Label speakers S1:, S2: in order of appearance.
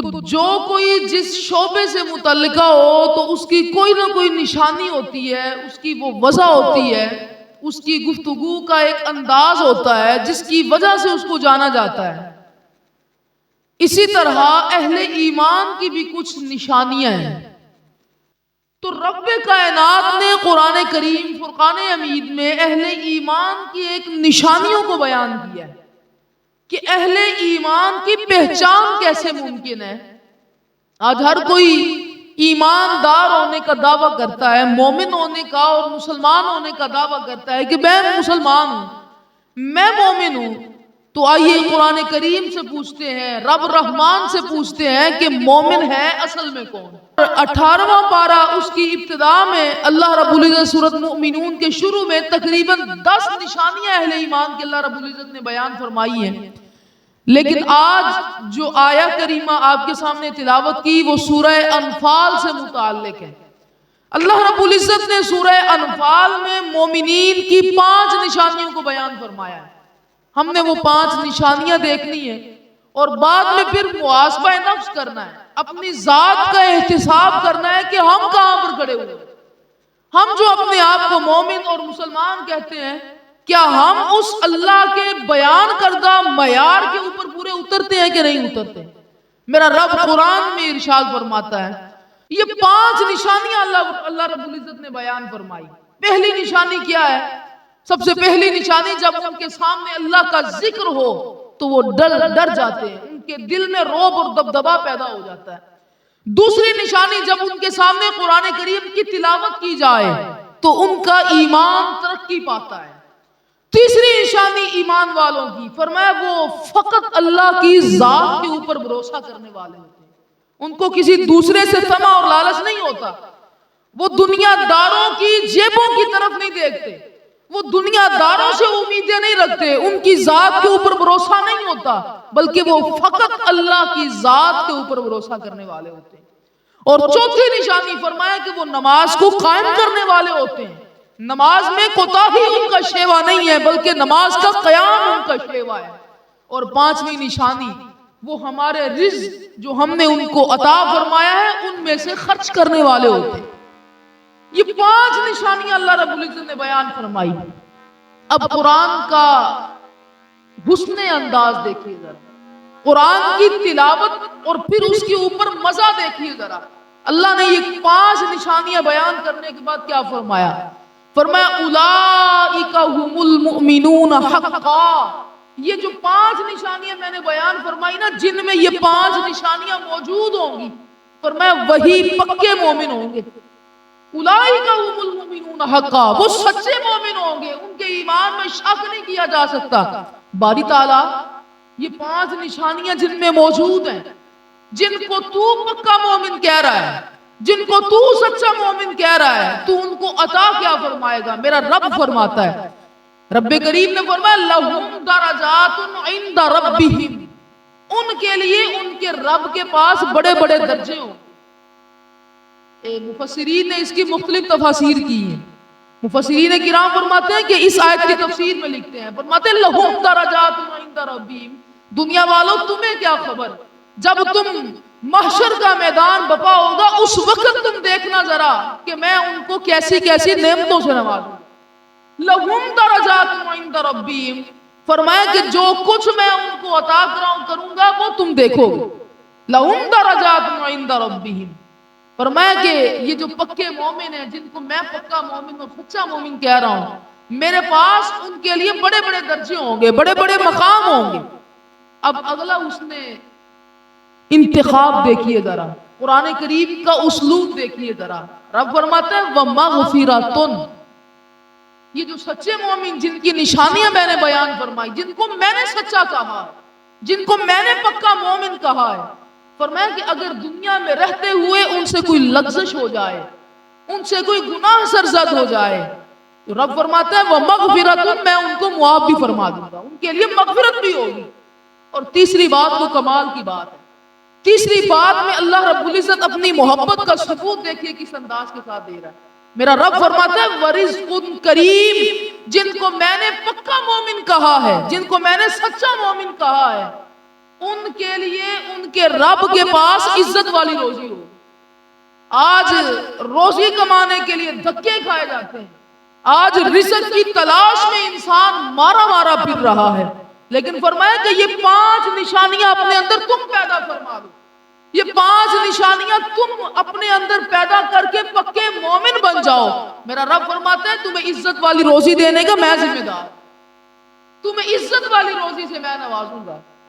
S1: تو جو کوئی جس شعبے سے متعلقہ ہو تو اس کی کوئی نہ کوئی نشانی ہوتی ہے، اس کی وہ وجہ ہوتی ہے، اس کی گفتگو کا ایک انداز ہوتا ہے جس کی وجہ سے اس کو جانا جاتا ہے۔ اسی طرح اہل ایمان کی بھی کچھ نشانیاں ہیں۔ تو رب کائنات نے قرآن کریم فرقان حمید میں اہل ایمان کی ایک نشانیوں کو بیان کیا ہے کہ اہل ایمان کی پہچان کیسے ممکن ہے۔ آج ہر کوئی ایماندار ہونے کا دعویٰ کرتا ہے، مومن ہونے کا اور مسلمان ہونے کا دعویٰ کرتا ہے کہ میں مسلمان ہوں، میں مومن ہوں۔ تو آئیے قرآن کریم سے پوچھتے ہیں، رب رحمان سے پوچھتے ہیں کہ مومن ہے اصل میں کون؟ 18واں پارہ اس کی ابتدا میں اللہ رب العزت سورۃ مؤمنون کے شروع میں تقریباً 10 نشانیاں اہل ایمان کے اللہ رب العزت نے بیان فرمائی ہیں۔ لیکن آج جو آیہ کریمہ آپ کے سامنے تلاوت کی وہ سورہ انفال سے متعلق ہے۔ اللہ رب العزت نے سورہ انفال میں مومنین کی 5 نشانیوں کو بیان فرمایا ہے۔ ہم نے وہ 5 نشانیاں دیکھنی ہے اور بعد میں پھر محاسبہ نفس کرنا ہے، اپنی ذات کا احتساب کرنا ہے کہ ہم کہاں پر کھڑے ہوئے۔ ہم جو اپنے آپ کو مومن اور مسلمان کہتے ہیں، کیا ہم اس اللہ کے بیان کردہ معیار کے اوپر پورے اترتے ہیں کہ نہیں اترتے؟ میرا رب قرآن میں ارشاد فرماتا ہے، یہ 5 نشانیاں اللہ رب العزت نے بیان فرمائی۔ پہلی نشانی کیا ہے؟ سب سے پہلی نشانی، جب ان کے سامنے اللہ کا ذکر ہو تو وہ ڈر جاتے ہیں، ان کے دل میں رعب اور دبدبا پیدا ہو جاتا ہے۔ دوسری نشانی، جب ان کے سامنے قرآن کریم کی تلاوت کی جائے تو ان کا ایمان ترقی پاتا ہے۔ تیسری نشانی ایمان والوں کی، فرمایا وہ فقط اللہ کی ذات کے اوپر بھروسہ کرنے والے ہوتے ہیں، ان کو کسی دوسرے سے طمع اور لالچ نہیں ہوتا، وہ دنیا داروں کی جیبوں کی طرف نہیں دیکھتے، وہ دنیا داروں سے امیدیں نہیں رکھتے، ان کی ذات کے اوپر بھروسہ نہیں ہوتا، بلکہ وہ فقط اللہ کی ذات کے اوپر بھروسہ کرنے والے ہوتے ہیں۔ اور چوتھی نشانی فرمایا کہ وہ نماز کو قائم کرنے والے ہوتے ہیں، نماز میں کوتاہی ان کا شیوا نہیں ہے بلکہ نماز کا قیام ان کا شیوا ہے۔ اور 5ویں نشانی، وہ ہمارے رزق جو ہم نے ان کو عطا فرمایا ہے ان میں سے خرچ کرنے والے ہوتے ہیں۔ یہ 5 نشانیاں اللہ رب العزت نے بیان فرمائی۔ اب قرآن کا حسن انداز دیکھیے ذرا، قرآن کی تلاوت اور پھر اس کے اوپر مزہ دیکھیے ذرا۔ اللہ نے یہ 5 نشانیاں بیان کرنے کے بعد کیا فرمایا؟ فرمایا اولئک هم المؤمنون حقا۔ یہ جو 5 نشانیاں میں نے بیان فرمائی نا، جن میں یہ 5 نشانیاں موجود ہوں گی، فرمایا وہی پکے مومن ہوں گے۔ اولئک هم المؤمنون حقا، وہ سچے مومن ہوں گے، ان کے ایمان میں شک نہیں کیا جا سکتا۔ باری تعالیٰ یہ 5 نشانیاں جن میں موجود ہیں، جن کو تو پکا مومن کہہ رہا ہے، جن کو تو سچا مومن کہہ رہا ہے، تو ان کو عطا کیا فرمائے گا؟ میرا رب فرماتا ہے، رب کریم نے فرمایا لہم درجات عند ربہم، ان کے لیے ان کے رب کے پاس بڑے بڑے درجے ہوں۔ مفسرین نے اس کی مختلف تفاسیر کی ہیں۔ مفسرین کرام فرماتے ہیں کہ اس آیت کی تفسیر میں لکھتے ہیں، فرماتے ہیں لہم درجات عند ربہم، دنیا والوں تمہیں کیا خبر، جب تم محشر کا میدان بپا ہوگا اس وقت تم دیکھنا ذرا کہ میں ان کو کیسی کیسی نعمتوں سے نوازوں۔ لہم درجات عند ربہم، فرمایا کہ جو کچھ میں ان کو عطا کروں گا وہ تم دیکھو گے۔ لہم درجات عند ربہم، فرمایا کہ یہ جو پکے مومن ہیں، جن کو میں پکا مومن اور سچا مومن کہہ رہا ہوں، میرے پاس ان کے لیے بڑے بڑے درجے ہوں گے، بڑے بڑے مقام ہوں گے۔ اب اگلا اس نے انتخاب دیکھیے ذرا، قرآن کریم کا اسلوب دیکھیے ذرا۔ رب فرماتا ہے وَمَغْفِرَةٌ، یہ جو سچے مومن جن کی نشانیاں میں نے بیان فرمائی، جن کو میں نے سچا کہا، جن کو میں نے پکا مومن کہا ہے، فرمایا کہ اگر دنیا میں رہتے ہوئے ان سے کوئی لغزش ہو جائے، ان سے کوئی گناہ سرزد ہو جائے، تو رب فرماتا ہے وَمَغْفِرَةٌ، میں ان کو معاف بھی فرما دوں گا، ان کے لیے مغفرت بھی ہوگی۔ اور تیسری بات تو کمال کی بات ہے، تیسری بات میں اللہ رب العزت اپنی محبت کا ثبوت دیکھیے کس انداز کے ساتھ دے رہا ہے۔ میرا رب فرماتا ہے وَرِزْقٌ کریم، جن کو میں نے پکا مومن کہا ہے، جن کو میں نے سچا مومن کہا ہے، ان کے لیے ان کے رب کے پاس عزت والی روزی ہو. آج روزی کمانے کے لیے دھکے کھائے جاتے ہیں, آج رزق کی تلاش میں انسان مارا مارا پھر رہا ہے, لیکن فرمایا کہ یہ 5 نشانیاں اپنے اندر تم پیدا فرما دو, یہ 5 نشانیاں تم اپنے اندر پیدا کر کے پکے مومن بن جاؤ. میرا رب فرماتا ہے تمہیں عزت والی روزی دینے کا میں ذمہ دار, تمہیں عزت والی روزی سے میں نوازوں گا.